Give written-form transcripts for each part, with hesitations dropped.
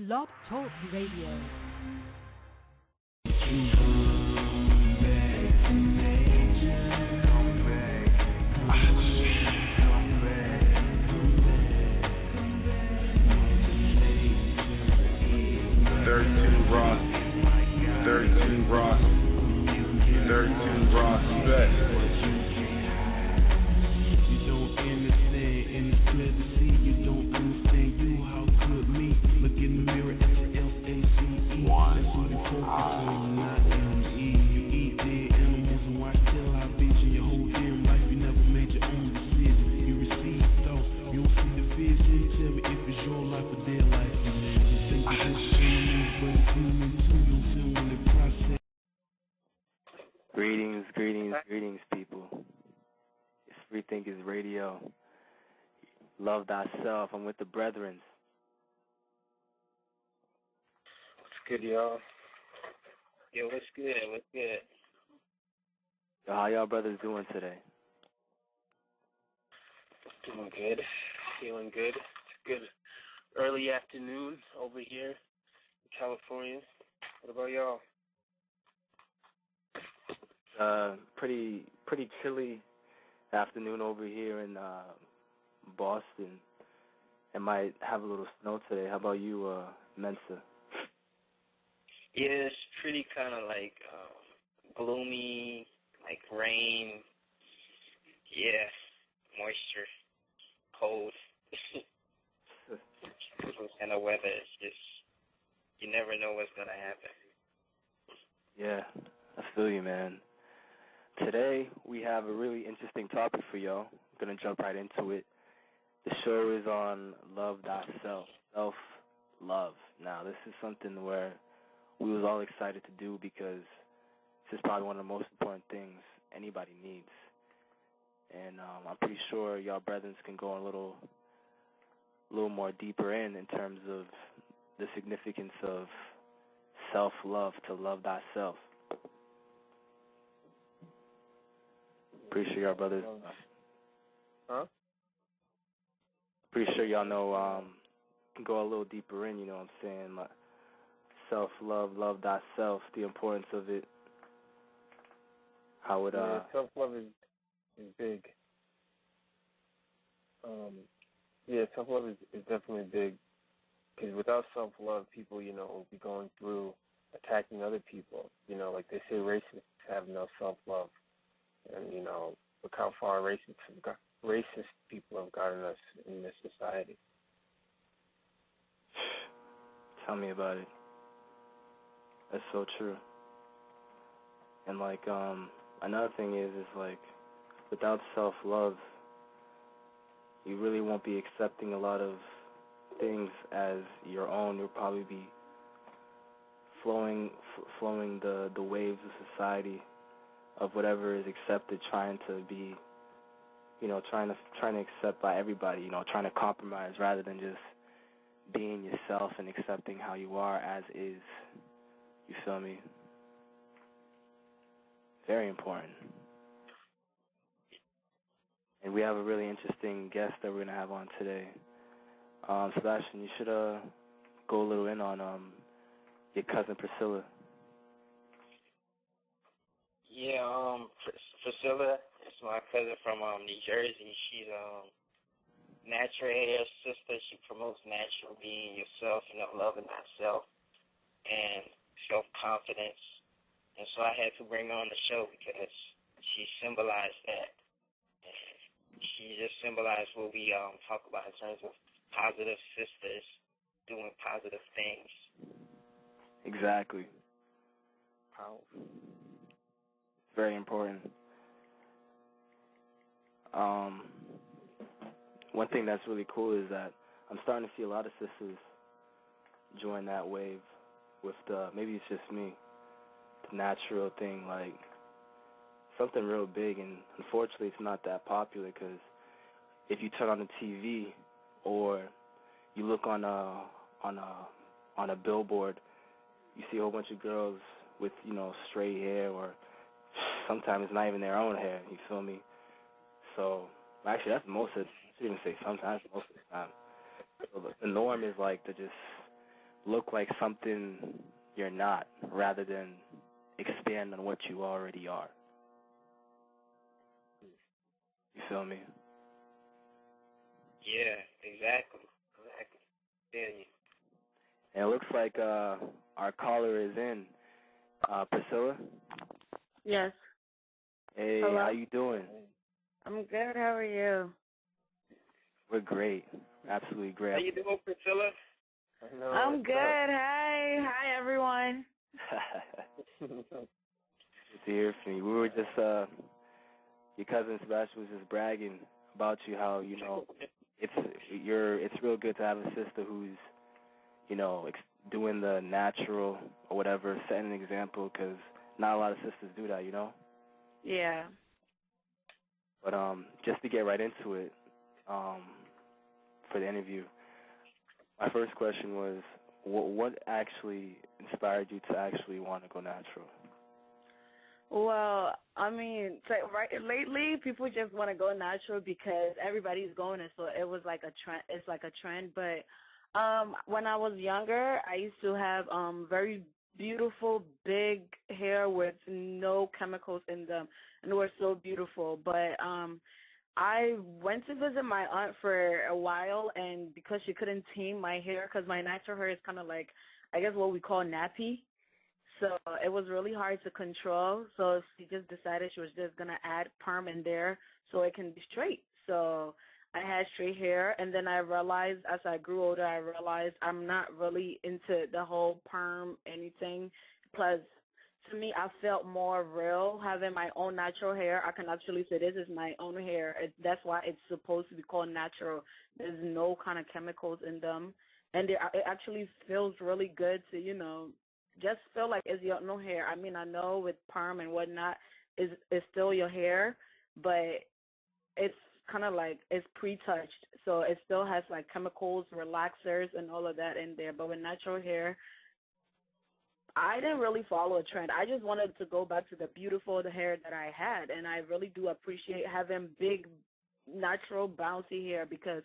Blog Talk Radio. Greetings, people. It's Free Thinkers Radio. Love thyself. I'm with the brethren. What's good, y'all? Yo, what's good? What's good? Yo, how y'all brothers doing today? Doing good. Feeling good. It's good early afternoon over here in California. What about y'all? Pretty chilly afternoon over here in Boston. It might have a little snow today. How about you, Mensa? Yeah, it's pretty kind of like gloomy, like rain. Yeah, moisture, cold. This kind of weather is just, you never know what's going to happen. Yeah, I feel you, man. Today, we have a really interesting topic for y'all. I'm going to jump right into it. The show is on love thyself, self-love. Now, this is something where we was all excited to do because this is probably one of the most important things anybody needs. And I'm pretty sure y'all brethren can go a little more deeper in terms of the significance of self-love, to love thyself. Pretty sure y'all brothers. Huh? Pretty sure y'all know. Can go a little deeper in. You know what I'm saying? Like self-love, love thyself. The importance of it. How it. Yeah, self-love is big. Yeah, self-love is definitely big. Because without self-love, people, will be going through attacking other people. Like they say, racists have no self-love. And, look how far racist people have gotten us in this society. Tell me about it. That's so true. And, like, another thing is like, without self-love, you really won't be accepting a lot of things as your own. You'll probably be flowing the waves of society, of whatever is accepted, trying to be, trying to accept by everybody, trying to compromise rather than just being yourself and accepting how you are as is. You feel me? Very important. And we have a really interesting guest that we're going to have on today. Sebastian, you should go a little in on your cousin Priscilla. Yeah, Priscilla is my cousin from New Jersey. She's natural hair sister. She promotes natural being yourself, loving yourself and self-confidence. And so I had to bring her on the show because she symbolized that. And she just symbolized what we talk about in terms of positive sisters doing positive things. Exactly. Powerful. Very important. One thing that's really cool is that I'm starting to see a lot of sisters join that wave with maybe it's just me, the natural thing, like something real big, and unfortunately it's not that popular because if you turn on the TV or you look on a billboard, you see a whole bunch of girls with, straight hair, or sometimes it's not even their own hair, you feel me? So, actually, that's most of it. I shouldn't even say sometimes, most of the time. So the norm is, like, to just look like something you're not rather than expand on what you already are. You feel me? Yeah, exactly. Yeah. And it looks like our caller is in. Priscilla? Yes. Hey, Hello? how you doing? I'm good. How are you? We're great. Absolutely great. How you doing, Priscilla? I'm good. Hi. Hi, everyone. Good to hear from you. We were just, your cousin Sebastian was just bragging about you, how, you know, it's real good to have a sister who's, you know, doing the natural or whatever, setting an example, because not a lot of sisters do that, you know? Yeah. But just to get right into it, for the interview, my first question was, what actually inspired you to actually want to go natural? Well, I mean, lately people just want to go natural because everybody's going it, so it was like a trend. It's like a trend. But when I was younger, I used to have very beautiful big hair with no chemicals in them, and they were so beautiful. But I went to visit my aunt for a while, and because she couldn't tame my hair, because my natural hair is kind of like, I guess what we call nappy. So it was really hard to control. So she just decided she was just going to add perm in there so it can be straight. So I had straight hair, and then I realized as I grew older, I realized I'm not really into the whole perm anything. Plus, to me, I felt more real having my own natural hair. I can actually say this is my own hair. That's why it's supposed to be called natural. There's no kind of chemicals in them. And it actually feels really good to, you know, just feel like it's your own hair. I mean, I know with perm and whatnot, it's still your hair, but it's kind of like it's pre-touched, so it still has like chemicals, relaxers, and all of that in there. But with natural hair, I didn't really follow a trend. I just wanted to go back to the beautiful hair that I had, and I really do appreciate having big, natural, bouncy hair because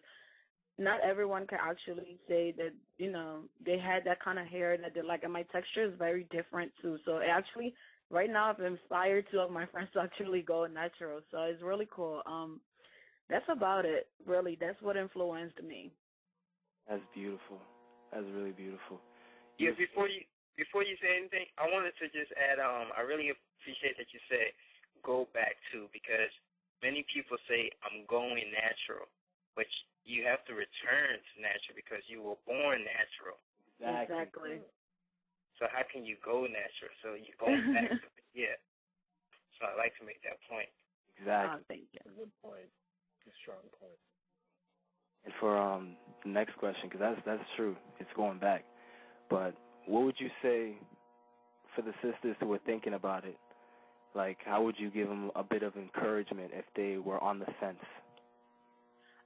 not everyone can actually say that, you know, they had that kind of hair that they like, and my texture is very different too. So it actually, right now, I've inspired two of my friends to actually go natural. So it's really cool. That's about it, really. That's what influenced me. That's beautiful. That's really beautiful. Yeah, before you say anything, I wanted to just add, I really appreciate that you said go back to, because many people say I'm going natural, but you have to return to natural because you were born natural. Exactly. So how can you go natural? So you're going back to it. Yeah. So I like to make that point. Exactly. Oh, thank you. Good point. A strong point. And for the next question, because that's true, it's going back. But what would you say for the sisters who are thinking about it? Like, how would you give them a bit of encouragement if they were on the fence?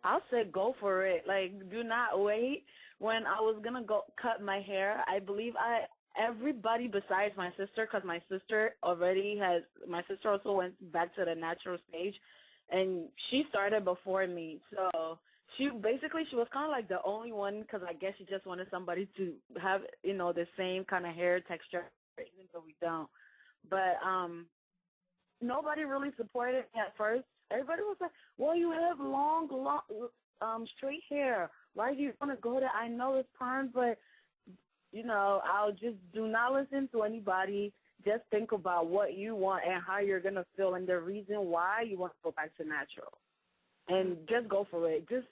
I'll say go for it. Like, do not wait. When I was going to go cut my hair, I believe everybody besides my sister, because my sister also went back to the natural stage, and she started before me. So she was kind of like the only one, because I guess she just wanted somebody to have, you know, the same kind of hair texture, even though we don't. But nobody really supported me at first. Everybody was like, well, you have long, straight hair. Why do you want to go there? I know it's perm, but, you know, I'll just do not listen to anybody. Just think about what you want and how you're going to feel and the reason why you want to go back to natural. And just go for it. Just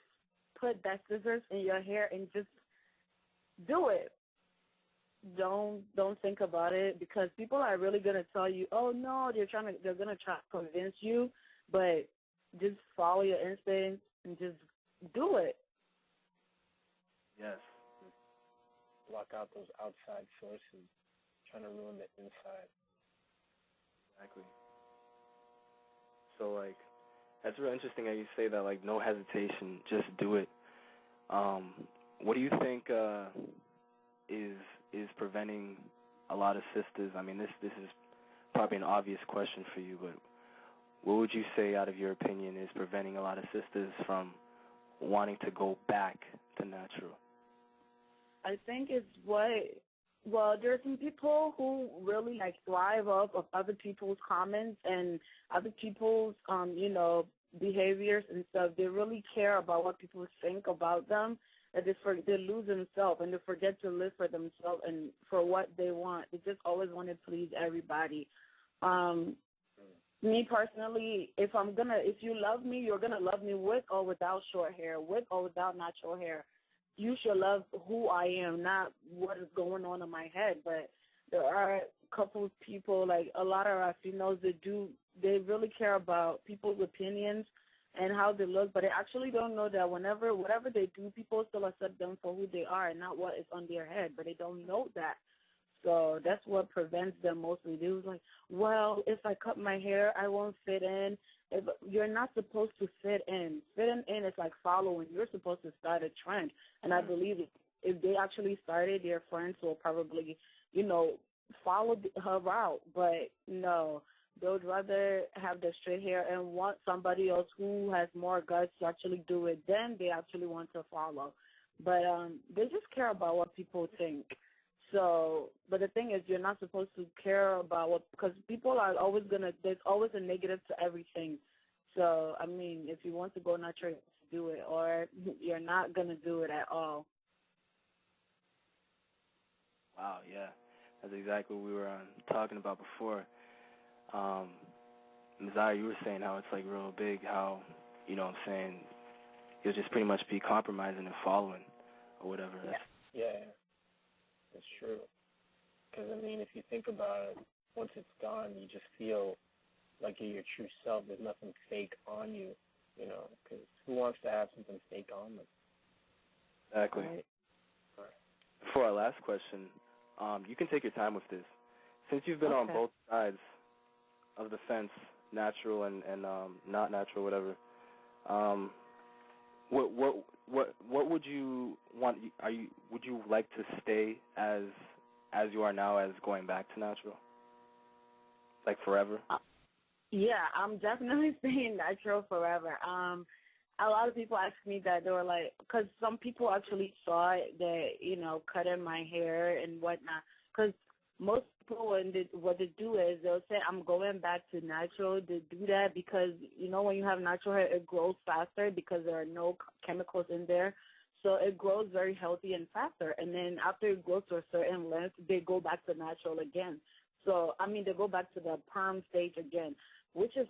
put that scissors in your hair and just do it. Don't think about it, because people are really going to tell you, oh, no, they're going to try to convince you. But just follow your instincts and just do it. Yes. Block out those outside sources trying to ruin the inside. Exactly. So, like, that's real interesting how you say that, like, no hesitation, just do it. What do you think is preventing a lot of sisters? I mean, this is probably an obvious question for you, but what would you say, out of your opinion, is preventing a lot of sisters from wanting to go back to natural? I think it's well, there are some people who really like thrive off of other people's comments and other people's, behaviors and stuff. They really care about what people think about them. And they lose themselves and they forget to live for themselves and for what they want. They just always want to please everybody. Me personally, if you love me, you're gonna love me with or without short hair, with or without natural hair. You should love who I am, not what is going on in my head. But there are a couple of people, like a lot of our females, they really care about people's opinions and how they look, but they actually don't know that whatever they do, people still accept them for who they are and not what is on their head, but they don't know that. So that's what prevents them mostly. They was like, well, if I cut my hair, I won't fit in. You're not supposed to fit in. Fitting in is like following. You're supposed to start a trend. And I believe if they actually started, their friends will probably, follow her route. But no, they would rather have the straight hair and want somebody else who has more guts to actually do it. Then they actually want to follow. But they just care about what people think. So, but the thing is, you're not supposed to care about because people are always there's always a negative to everything. So, I mean, if you want to go natural, do it, or you're not going to do it at all. Wow, yeah. That's exactly what we were talking about before. Zaya, you were saying how it's like real big, how, what I'm saying, you'll just pretty much be compromising and following or whatever. Yeah. It's true. Because, if you think about it, once it's gone, you just feel like you're your true self. There's nothing fake on you, because who wants to have something fake on them? Exactly. Right. For our last question, you can take your time with this. Since you've been on both sides of the fence, natural and not natural, whatever, what would you want? Would you like to stay as you are now, as going back to natural, like forever? Yeah, I'm definitely staying natural forever. A lot of people ask me that. They were like, because some people actually thought that cutting my hair and whatnot. Because most people, what they do is they'll say, I'm going back to natural. They do that because, when you have natural hair, it grows faster because there are no chemicals in there. So it grows very healthy and faster. And then after it grows to a certain length, they go back to natural again. So, they go back to the perm stage again, which is,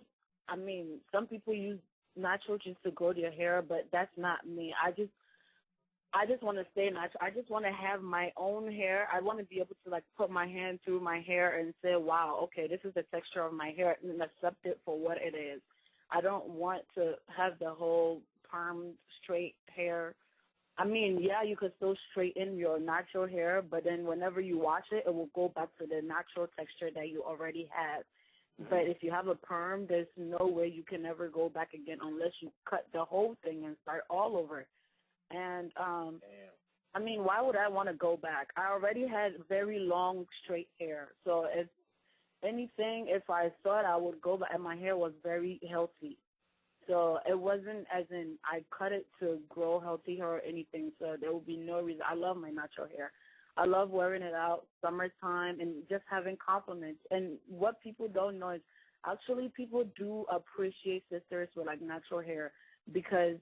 some people use natural just to grow their hair, but that's not me. I just want to stay natural. I just want to have my own hair. I want to be able to, put my hand through my hair and say, wow, okay, this is the texture of my hair, and accept it for what it is. I don't want to have the whole perm straight hair. Yeah, you could still straighten your natural hair, but then whenever you wash it, it will go back to the natural texture that you already had. Mm-hmm. But if you have a perm, there's no way you can ever go back again unless you cut the whole thing and start all over. And, why would I want to go back? I already had very long, straight hair. So if anything, if I thought I would go back, and my hair was very healthy. So it wasn't as in I cut it to grow healthy hair or anything. So there will be no reason. I love my natural hair. I love wearing it out summertime and just having compliments. And what people don't know is actually people do appreciate sisters with natural hair because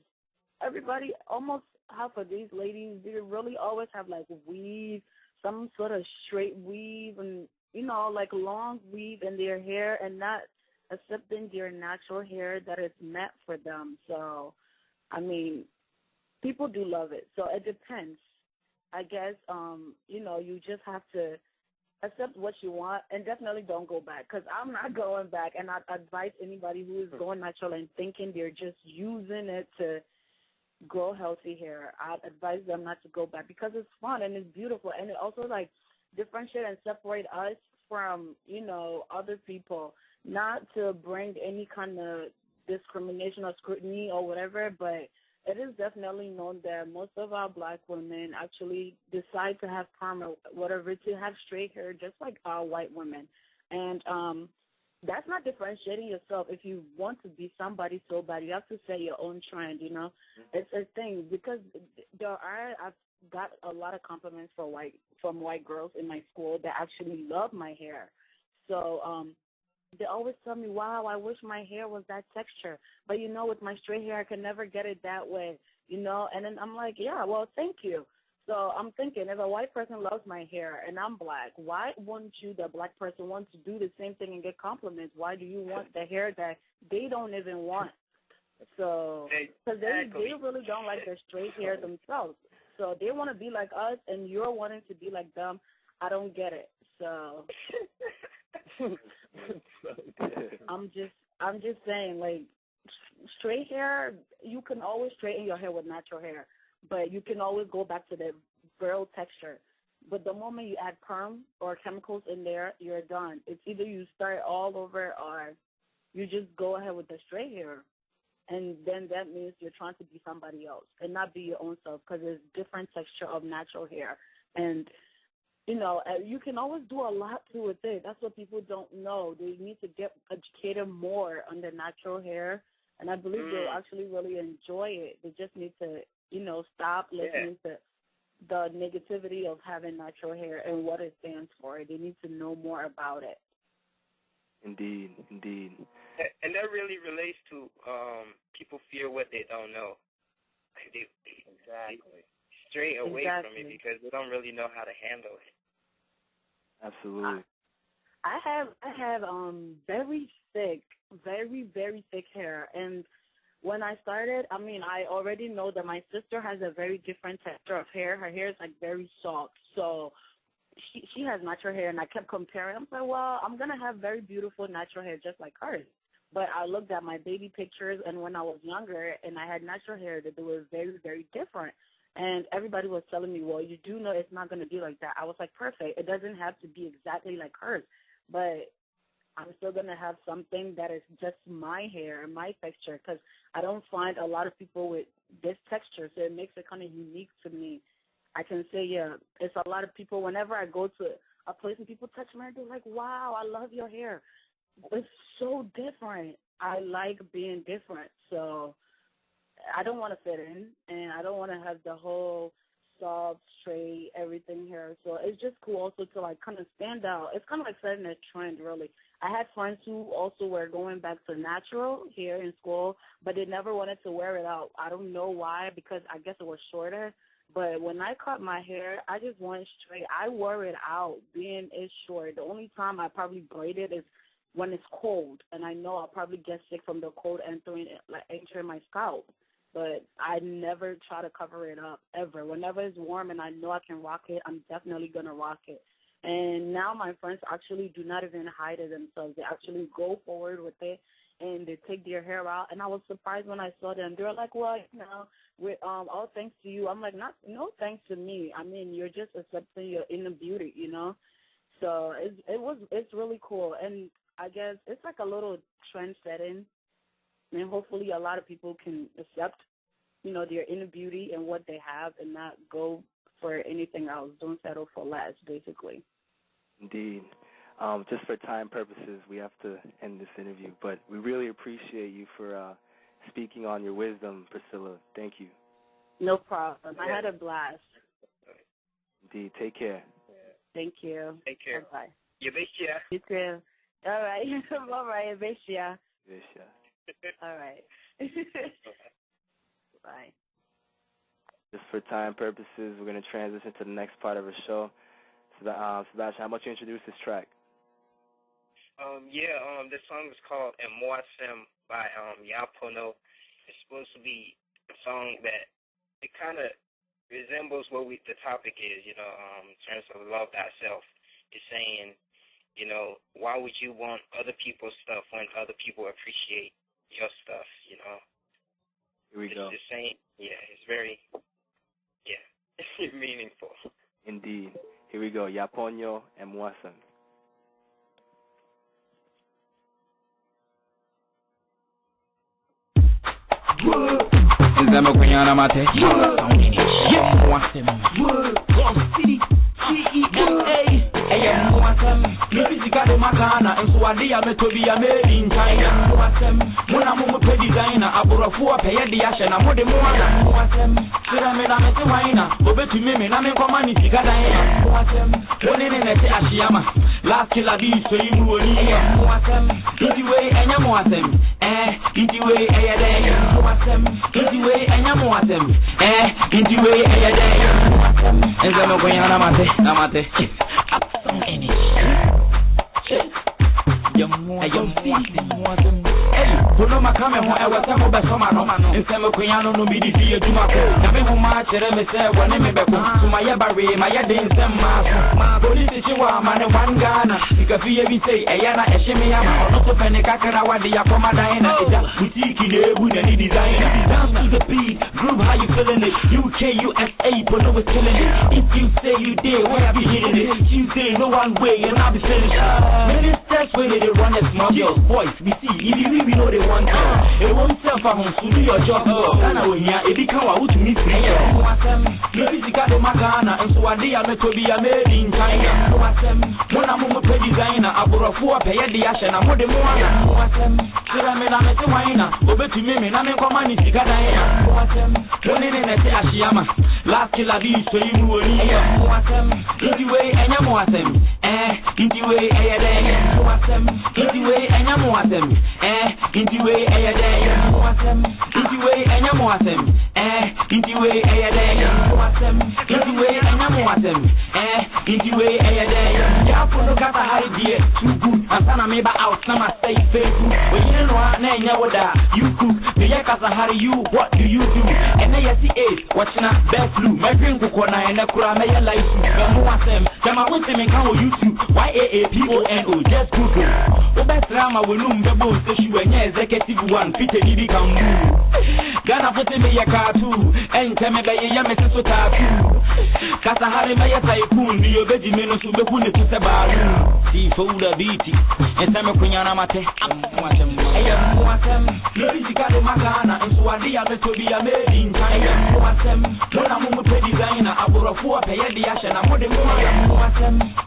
everybody, almost half of these ladies, they really always have weave, some sort of straight weave and, long weave in their hair and not accepting their natural hair that is meant for them. So, people do love it. So it depends. I guess, you just have to accept what you want and definitely don't go back because I'm not going back. And I'd advise anybody who is going natural and thinking they're just using it to grow healthy hair, I'd advise them not to go back because it's fun and it's beautiful. And it also, differentiate and separate us from, other people. Not to bring any kind of discrimination or scrutiny or whatever, but it is definitely known that most of our black women actually decide to have perm or whatever, to have straight hair just like our white women. And that's not differentiating yourself. If you want to be somebody so bad, you have to set your own trend, It's a thing because I've got a lot of compliments from white girls in my school that actually love my hair. So they always tell me, wow, I wish my hair was that texture. But, you know, with my straight hair, I can never get it that way, you know. And then I'm like, yeah, well, thank you. So I'm thinking, if a white person loves my hair and I'm black, why wouldn't you, the black person, want to do the same thing and get compliments? Why do you want the hair that they don't even want? So, because they really don't like their straight hair themselves. So they want to be like us, and you're wanting to be like them. I don't get it. So I'm just saying, like, straight hair, you can always straighten your hair with natural hair, but you can always go back to the real texture. But the moment you add perm or chemicals in there, you're done. It's either you start all over or you just go ahead with the straight hair. And then that means you're trying to be somebody else and not be your own self, because there's different texture of natural hair. And, you know, you can always do a lot to it. That's what people don't know. They need to get educated more on the natural hair. And I believe they'll actually really enjoy it. They just need to, you know, stop listening to the negativity of having natural hair and what it stands for. They need to know more about it. Indeed. And that really relates to people fear what they don't know. They stray away from it because they don't really know how to handle it. Absolutely. I have very thick, very thick hair, and when I started, I mean, I already know that my sister has a very different texture of hair. Her hair is like very soft, so she has natural hair, and I kept comparing. I'm like, well, I'm gonna have very beautiful natural hair just like hers. But I looked at my baby pictures, and when I was younger and I had natural hair, that they were very, very different. And everybody was telling me, well, you do know it's not going to be like that. I was like, perfect. It doesn't have to be exactly like hers, but I'm still going to have something that is just my hair and my texture, because I don't find a lot of people with this texture, so it makes it kind of unique to me. I can say, yeah, it's a lot of people. Whenever I go to a place and people touch my hair, they're like, wow, I love your hair. It's so different. I like being different, so I don't want to fit in, and I don't want to have the whole soft, straight, everything here. So it's just cool also to, like, kind of stand out. It's kind of like setting a trend, really. I had friends who also were going back to natural here in school, but they never wanted to wear it out. I don't know why, because I guess it was shorter. But when I cut my hair, I just went straight. I wore it out, being it short. The only time I probably braid it is when it's cold, and I know I'll probably get sick from the cold entering my scalp. But I never try to cover it up, ever. Whenever it's warm and I know I can rock it, I'm definitely going to rock it. And now my friends actually do not even hide it themselves. They actually go forward with it, and they take their hair out. And I was surprised when I saw them. They were like, well, you know, with all thanks to you. I'm like, no thanks to me. I mean, you're just accepting your inner beauty, you know. So it's really cool. And I guess it's like a little trend setting, and hopefully a lot of people can accept, you know, their inner beauty and what they have and not go for anything else. Don't settle for less, basically. Indeed. Just for time purposes, we have to end this interview, but we really appreciate you for speaking on your wisdom, Priscilla. Thank you. No problem. I had a blast. Indeed. Take care. Thank you. Take care. Bye-bye. You too. All right. All right. Bestia. All right. Bye. Just for time purposes, we're going to transition to the next part of the show. Sebastian, how about you introduce this track? This song is called Emoasem by Yapono. It's supposed to be a song that it kind of resembles what the topic is, you know, in terms of love thyself. It's saying, you know, why would you want other people's stuff when other people appreciate your stuff, you know? Here we go. It's saying, it's very, meaningful. Indeed. Here we go. Yaponyo Emoasem. Nzama kunyana mate Mwasem City GEMA Mwasem Music got de magana and so adia me to be a made in China. Muna mumu pe designer aburafu pay the ashen and mode moana. Sira me na me te waina obe to me na me koma ni sika daina. One in the Ashiyama last killer be so you will easy way and yamoatem easy way a day easy way and yamoatem easy way a day and then I'm going on Namate some energy. Puno makame ho ewa temo be soma no nsemo kwanyano no bi di adwumako na me ho ma kire me se wone me be ko suma ye bare ma ye den nsem ma police chi wa ma ne wan Ghana ikafiye bi sei eya na ehime ya ma ono so pene kakara wade ya koma dan na eja boutique na ebu na ni design dance to the beat group how you feeling it UK USA puno was killing it if you say you did where I be hitting it you say no one way and I be finished ministers when they run a small girls boys we see if you really know they want to it won't self from to do your job Ghana when ya e become wa to meet me maybe you got the magana and so I dey am to be a made in China when I'm a designer aburafu pay the ashen and mode moana sira me na me te waina obetu me na me koma ni sika daina one in the Ashiyama last killer be so you will easy way and yamoatem easy way a day easy way and yamoatem easy way a day easy way and yamoatem easy way a day easy way and yamoatem easy way a day ya puno kata hari die too good asana me ba out na ma say Facebook when you know na nya woda you cook me ya kasa hari you what do you do and na yesi watching a best blue my drink ko na na kura me ya life me mo asem jama wonte me kan o YouTube YAAPONO just Google o best drama we no mbebo se shu enya executive one fit e bi kan mu Ghana fote me ya ka tu ente me be ya me so ta tu kasa hari me ya tycoon bi obeji me no so be ku ne tu se ba si fo da biti ente me kunyana mate maybe you got the magana and so adia me to be a made in China when I'm a designer aburafu pay the ashen and mode moana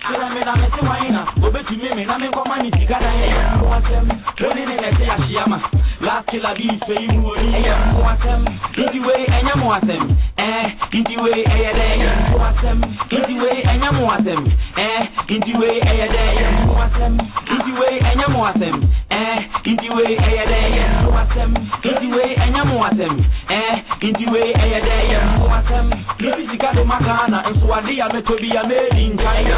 sira me na me te waina obetu me na me koma ni sika daina one in the Ashiyama last killer be so you will easy way and yamoatem easy way a day easy way and yamoatem easy way a day easy way and yamoatem easy way a day easy way and yamoatem easy way a day maybe you got the magana and so adia me to be a made in China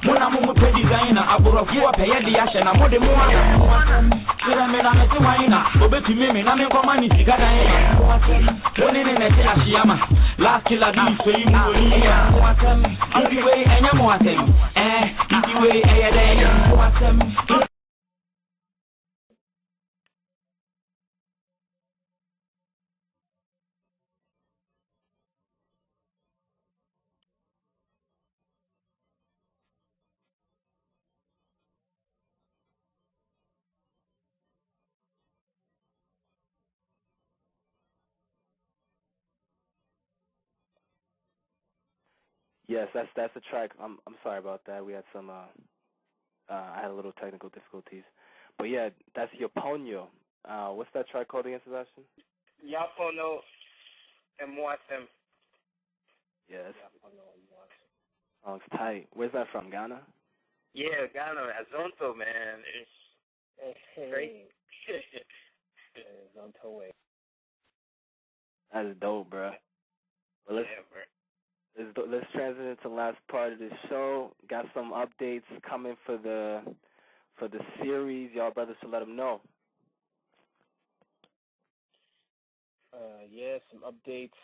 when I'm a designer aburafu pay the ashen and mode moana sira me na me te waina obetu me na me koma ni sika daina one in the Ashiyama last killer be so you will easy way and yamoatem easy way a day Yes, that's a track. I'm sorry about that. We had some I had a little technical difficulties. But yeah, that's Yaponyo. What's that track called again, Sebastian? Yapono and Moatem. Yes. Oh, it's tight. Where's that from? Ghana? Yeah, Ghana, Azonto, man. It's great. Azonto way. That's dope, bro. Well, let's transition to the last part of the show. Got some updates coming for the series. Y'all brothers should let them know. Yeah, some updates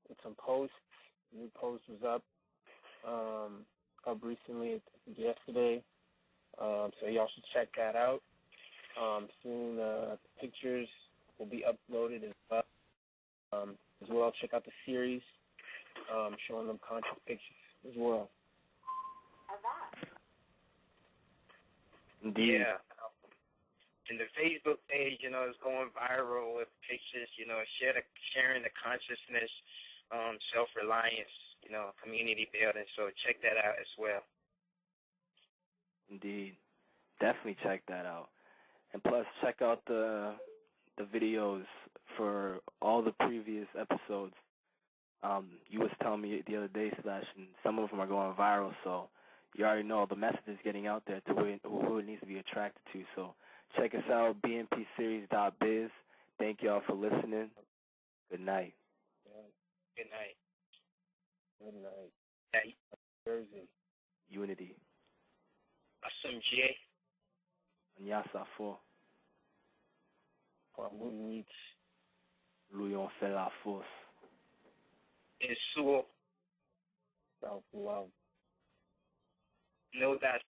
with some posts. New post was up recently, yesterday. So y'all should check that out. Soon pictures will be uploaded as well. Check out the series. Showing them conscious pictures as well. Indeed. Yeah. And the Facebook page, is going viral with pictures, sharing the consciousness, self-reliance, community building. So check that out as well. Indeed. definitely check that out. And plus, check out the videos for all the previous episodes. You was telling me the other day, Slash, and some of them are going viral, so you already know the message is getting out there to who it needs to be attracted to. So check us out, bnpseries.biz. Thank y'all for listening. Good night. Yeah. Good night. Good night. Hey. Jersey. Unity. Asumje. Asafo. Kwamunich. Louyon fait la force. Insuo. Self-love. Know thyself.